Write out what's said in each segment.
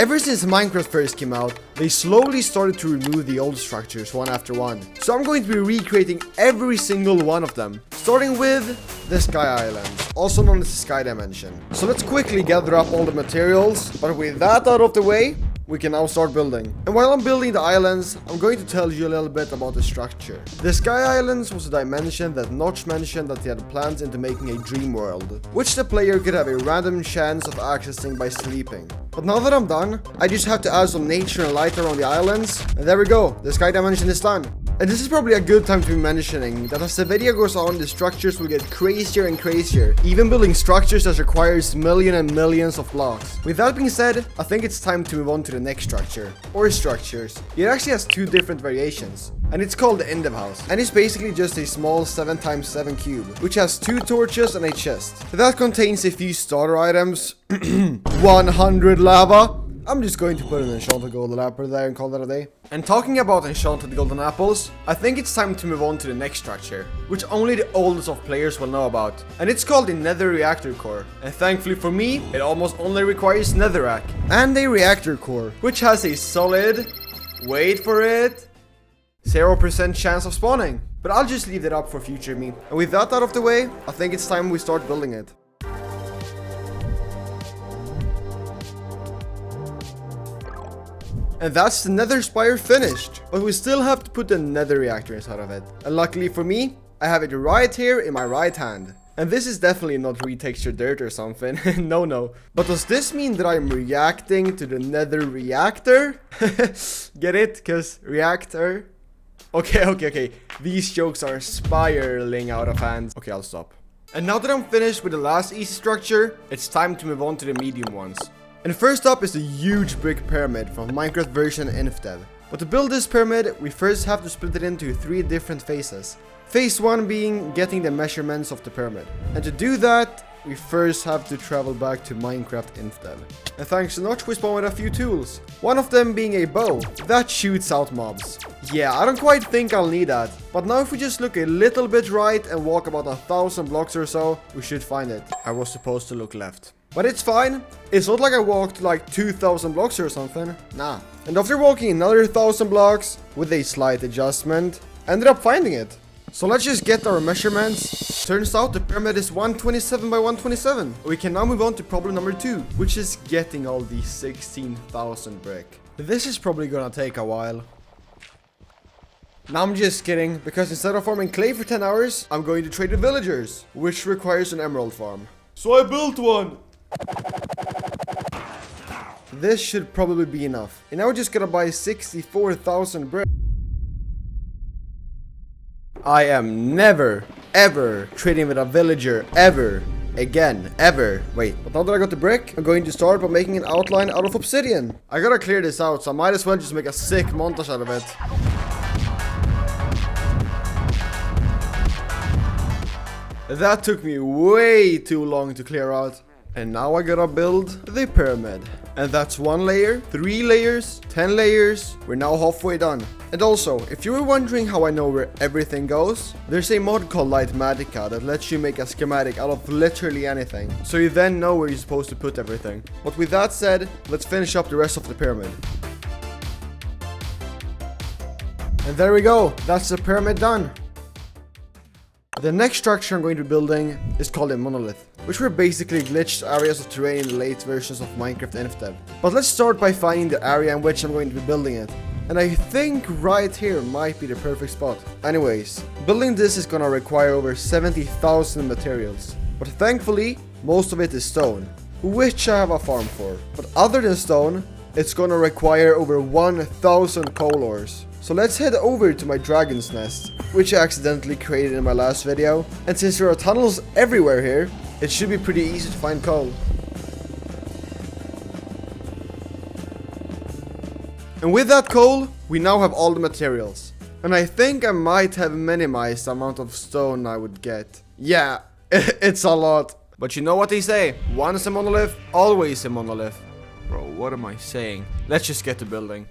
Ever since Minecraft first came out, they slowly started to remove the old structures one after one. So I'm going to be recreating every single one of them, starting with the Sky Island, also known as the Sky Dimension. So let's quickly gather up all the materials, but with that out of the way, we can now start building. And while I'm building the islands, I'm going to tell you a little bit about the structure. The Sky Islands was a dimension that Notch mentioned that he had plans into making a dream world, which the player could have a random chance of accessing by sleeping. But now that I'm done, I just have to add some nature and light around the islands, and there we go, the Sky Dimension is done. And this is probably a good time to be mentioning that as the video goes on, the structures will get crazier and crazier, even building structures that requires millions and millions of blocks. With that being said, I think it's time to move on to the next structure, or structures. It actually has two different variations, and it's called the End of House, and it's basically just a small 7x7 cube, which has 2 torches and a chest. That contains a few starter items, 100 lava. I'm just going to put an enchanted golden apple there and call that a day. And talking about enchanted golden apples, I think it's time to move on to the next structure, which only the oldest of players will know about. And it's called the Nether Reactor Core. And thankfully for me, it almost only requires netherrack. And a reactor core, which has a solid, wait for it, 0% chance of spawning. But I'll just leave that up for future me. And with that out of the way, I think it's time we start building it. And that's the nether spire finished. But we still have to put the nether reactor inside of it. And luckily for me, I have it right here in my right hand. And this is definitely not retextured dirt or something. No. But does this mean that I'm reacting to the nether reactor? Get it? Cause reactor. Okay. These jokes are spiraling out of hand. Okay, I'll stop. And now that I'm finished with the last easy structure, it's time to move on to the medium ones. And first up is the huge brick pyramid from Minecraft version Infdev. But to build this pyramid, we first have to split it into 3 different phases. Phase 1 being getting the measurements of the pyramid. And to do that, we first have to travel back to Minecraft Infdev. And thanks to Notch, we spawned with a few tools. One of them being a bow that shoots out mobs. Yeah, I don't quite think I'll need that. But now if we just look a little bit right and walk about 1,000 blocks or so, we should find it. I was supposed to look left. But it's fine. It's not like I walked like 2,000 blocks or something. Nah. And after walking another 1,000 blocks, with a slight adjustment, I ended up finding it. So let's just get our measurements. Turns out the pyramid is 127 by 127. We can now move on to problem number 2, which is getting all these 16,000 brick. This is probably gonna take a while. Now I'm just kidding, because instead of farming clay for 10 hours, I'm going to trade with villagers, which requires an emerald farm. So I built one. This should probably be enough. And now we're just gonna buy 64,000 brick. I am never, ever trading with a villager, ever. Again, ever. Wait, but now that I got the brick, I'm going to start by making an outline out of obsidian. I gotta clear this out, so I might as well just make a sick montage out of it. That took me way too long to clear out. And now I gotta build the pyramid. And that's 1 layer, 3 layers, 10 layers. We're now halfway done. And also, if you were wondering how I know where everything goes, there's a mod called Lightmatica that lets you make a schematic out of literally anything. So you then know where you're supposed to put everything. But with that said, let's finish up the rest of the pyramid. And there we go, that's the pyramid done. The next structure I'm going to be building is called a monolith, which were basically glitched areas of terrain in the late versions of Minecraft Infdev. But let's start by finding the area in which I'm going to be building it. And I think right here might be the perfect spot. Anyways, building this is gonna require over 70,000 materials. But thankfully, most of it is stone, which I have a farm for. But other than stone, it's gonna require over 1,000 coal ores. So let's head over to my dragon's nest, which I accidentally created in my last video. And since there are tunnels everywhere here, it should be pretty easy to find coal. And with that coal, we now have all the materials. And I think I might have minimized the amount of stone I would get. Yeah, it's a lot. But you know what they say, once a monolith, always a monolith. Bro, what am I saying? Let's just get to building.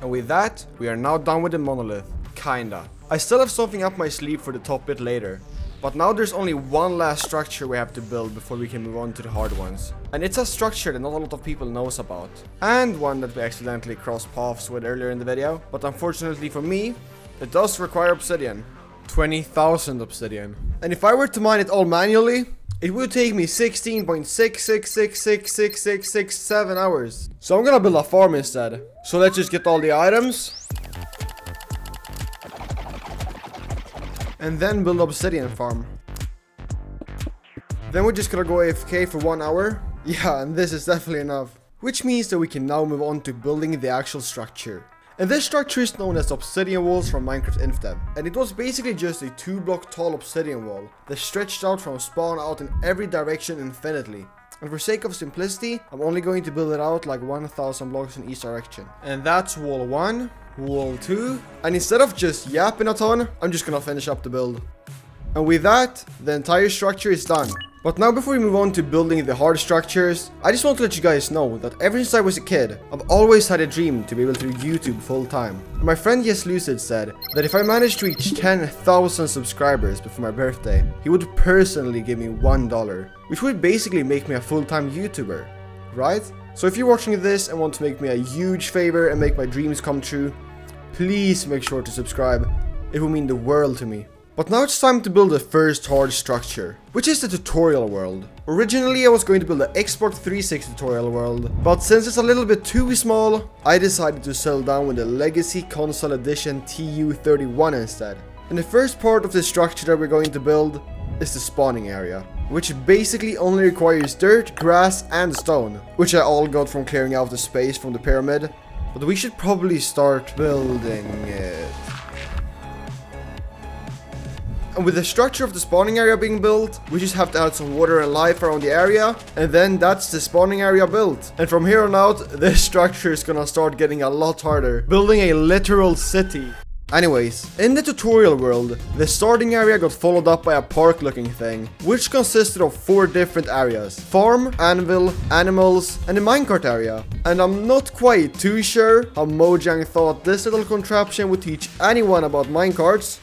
And with that, we are now done with the monolith. Kinda. I still have something up my sleeve for the top bit later. But now there's only one last structure we have to build before we can move on to the hard ones. And it's a structure that not a lot of people knows about. And one that we accidentally crossed paths with earlier in the video. But unfortunately for me, it does require obsidian. 20,000 obsidian. And if I were to mine it all manually, it would take me 16.666666667 hours. So I'm gonna build a farm instead. So let's just get all the items. And then build obsidian farm. Then we're just gonna go AFK for 1 hour. Yeah, and this is definitely enough. Which means that we can now move on to building the actual structure. And this structure is known as obsidian walls from Minecraft InfDev. And it was basically just a 2-block tall obsidian wall that stretched out from spawn out in every direction infinitely. And for sake of simplicity, I'm only going to build it out like 1,000 blocks in each direction. And that's wall 1, wall 2, and instead of just yapping a ton, I'm just gonna finish up the build. And with that, the entire structure is done. But now before we move on to building the hard structures, I just want to let you guys know that ever since I was a kid, I've always had a dream to be able to do YouTube full time. And my friend Yes Lucid said that if I managed to reach 10,000 subscribers before my birthday, he would personally give me $1, which would basically make me a full-time YouTuber, right? So if you're watching this and want to make me a huge favor and make my dreams come true, please make sure to subscribe. It will mean the world to me. But now it's time to build the first hard structure, which is the tutorial world. Originally I was going to build the Xbox 360 tutorial world, but since it's a little bit too small, I decided to settle down with the Legacy Console Edition TU31 instead. And the first part of the structure that we're going to build is the spawning area, which basically only requires dirt, grass and stone, which I all got from clearing out the space from the pyramid. But we should probably start building it. And with the structure of the spawning area being built, we just have to add some water and life around the area, and then that's the spawning area built. And from here on out, this structure is gonna start getting a lot harder, building a literal city. Anyways, in the tutorial world, the starting area got followed up by a park looking thing, which consisted of 4 different areas: farm, anvil, animals, and the minecart area. And I'm not quite too sure how Mojang thought this little contraption would teach anyone about minecarts.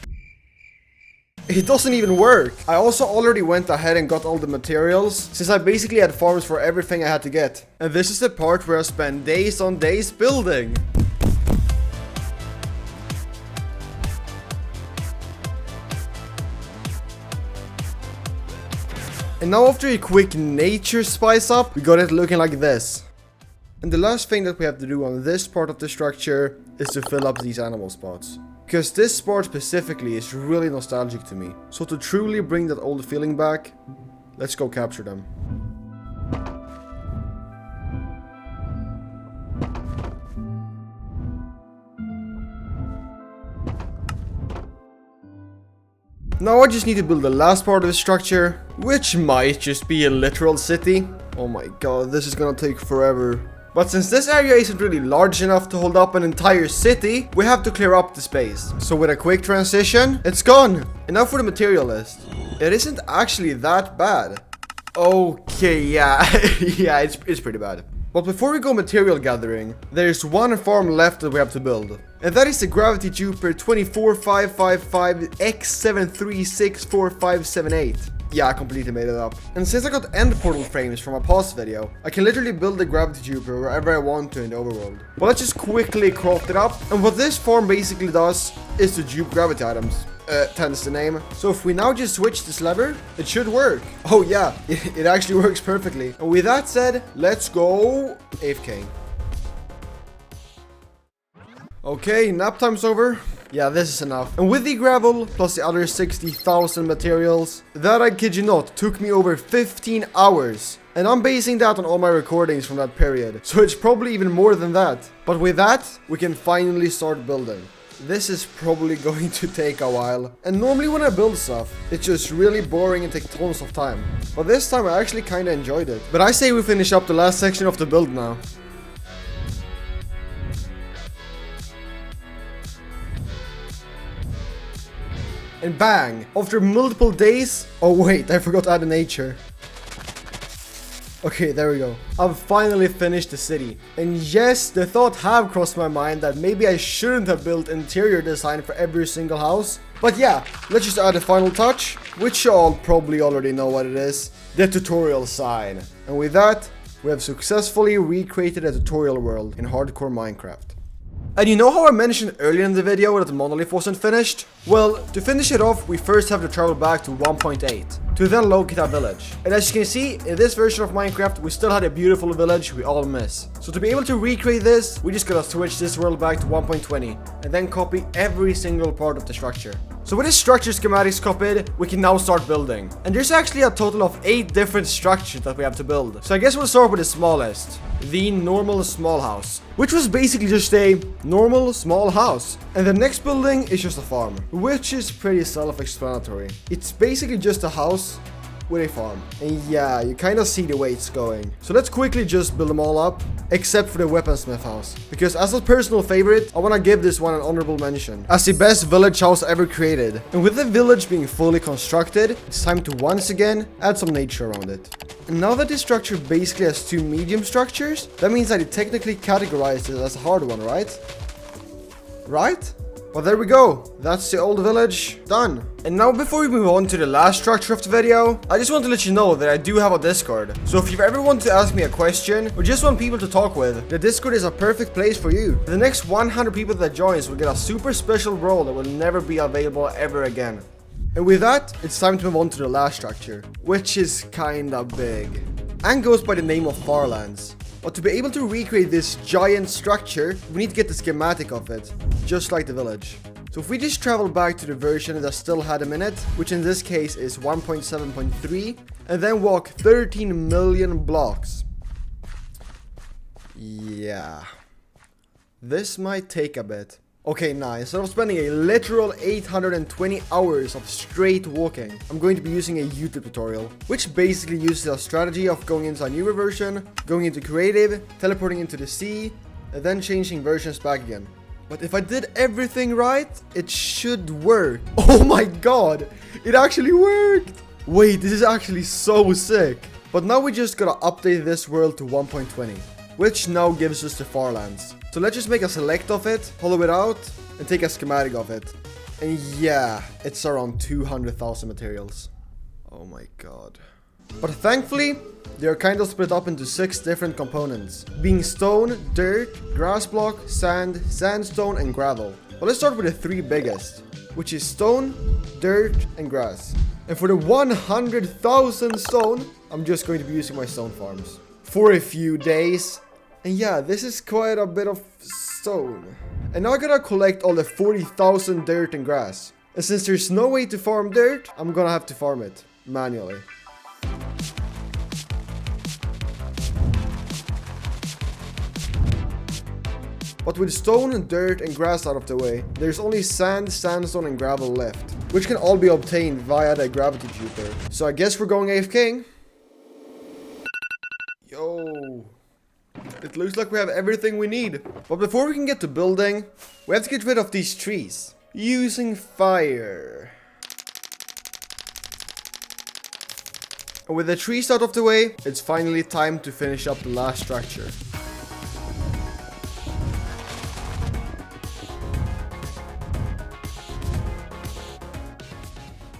It doesn't even work. I also already went ahead and got all the materials, since I basically had farms for everything I had to get. And this is the part where I spend days on days building. And now after a quick nature spice up, we got it looking like this. And the last thing that we have to do on this part of the structure is to fill up these animal spots. Because this spot specifically is really nostalgic to me. So to truly bring that old feeling back, let's go capture them. Now I just need to build the last part of the structure, which might just be a literal city. Oh my god, this is gonna take forever. But since this area isn't really large enough to hold up an entire city, we have to clear up the space. So with a quick transition, it's gone. And now for the material list. It isn't actually that bad. Okay, yeah, yeah, it's pretty bad. But before we go material gathering, there's one farm left that we have to build. And that is the Gravity Jupiter 24555X736458. Yeah, I completely made it up. And since I got end portal frames from a past video, I can literally build the Gravity Jupiter wherever I want to in the overworld. But let's just quickly craft it up. And what this farm basically does is to dupe gravity items. Hence the name. So if we now just switch this lever, it should work. Oh yeah, it actually works perfectly. And with that said, let's go AFK. Okay, nap time's over. Yeah, this is enough. And with the gravel, plus the other 60,000 materials, that, I kid you not, took me over 15 hours. And I'm basing that on all my recordings from that period. So it's probably even more than that. But with that, we can finally start building. This is probably going to take a while. And normally when I build stuff, it's just really boring and takes tons of time. But this time I actually kinda enjoyed it. But I say we finish up the last section of the build now. And bang! After multiple days... Oh wait, I forgot to add a nature. Okay, there we go. I've finally finished the city. And yes, the thought have crossed my mind that maybe I shouldn't have built interior design for every single house. But yeah, let's just add a final touch, which you all probably already know what it is, the tutorial sign. And with that, we have successfully recreated a tutorial world in hardcore Minecraft. And you know how I mentioned earlier in the video that the monolith wasn't finished? Well, to finish it off, we first have to travel back to 1.8 to then locate our village. And as you can see, in this version of Minecraft, we still had a beautiful village we all miss. So to be able to recreate this, we just gotta switch this world back to 1.20 and then copy every single part of the structure. So with the structure schematics copied, we can now start building. And there's actually a total of 8 different structures that we have to build. So I guess we'll start with the smallest, the normal small house, which was basically just a normal small house. And the next building is just a farm, which is pretty self-explanatory. It's basically just a house with a farm. And yeah, you kind of see the way it's going. So let's quickly just build them all up, except for the weaponsmith house. Because as a personal favorite, I want to give this one an honorable mention, as the best village house ever created. And with the village being fully constructed, it's time to once again add some nature around it. And now that this structure basically has 2 medium structures, that means that it technically categorizes it as a hard one, right? Right? Well, there we go. That's the old village done. And now before we move on to the last structure of the video, I just want to let you know that I do have a Discord. So if you ever want to ask me a question or just want people to talk with, the Discord is a perfect place for you. The next 100 people that joins will get a super special role that will never be available ever again. And with that, it's time to move on to the last structure, which is kinda big and goes by the name of Farlands. But to be able to recreate this giant structure, we need to get the schematic of it, just like the village. So if we just travel back to the version that still had a minute, which in this case is 1.7.3, and then walk 13 million blocks. Yeah. This might take a bit. Okay, nice. Instead of spending a literal 820 hours of straight walking, I'm going to be using a YouTube tutorial, which basically uses a strategy of going into a newer version, going into creative, teleporting into the sea, and then changing versions back again. But if I did everything right, it should work. Oh my god, it actually worked! Wait, this is actually so sick. But now we just gotta update this world to 1.20, which now gives us the Farlands. So let's just make a select of it, hollow it out, and take a schematic of it. And yeah, it's around 200,000 materials. Oh my god. But thankfully, they are kind of split up into 6 different components, being stone, dirt, grass block, sand, sandstone, and gravel. But let's start with the 3 biggest, which is stone, dirt, and grass. And for the 100,000 stone, I'm just going to be using my stone farms for a few days. And yeah, this is quite a bit of stone. And now I gotta collect all the 40,000 dirt and grass. And since there's no way to farm dirt, I'm gonna have to farm it manually. But with stone, dirt, and grass out of the way, there's only sand, sandstone, and gravel left, which can all be obtained via the gravity tuber. So I guess we're going AFK. Yo. It looks like we have everything we need. But before we can get to building, we have to get rid of these trees using fire. And with the trees out of the way, it's finally time to finish up the last structure.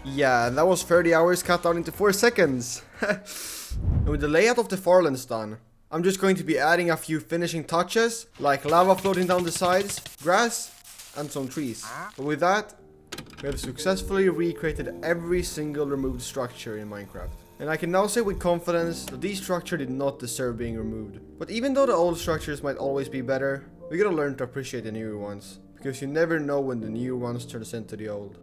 Yeah, that was 30 hours cut down into 4 seconds. And with the layout of the Farlands done, I'm just going to be adding a few finishing touches, like lava floating down the sides, grass, and some trees. But with that, we have successfully recreated every single removed structure in Minecraft. And I can now say with confidence that these structures did not deserve being removed. But even though the old structures might always be better, we gotta learn to appreciate the newer ones, because you never know when the new ones turns into the old.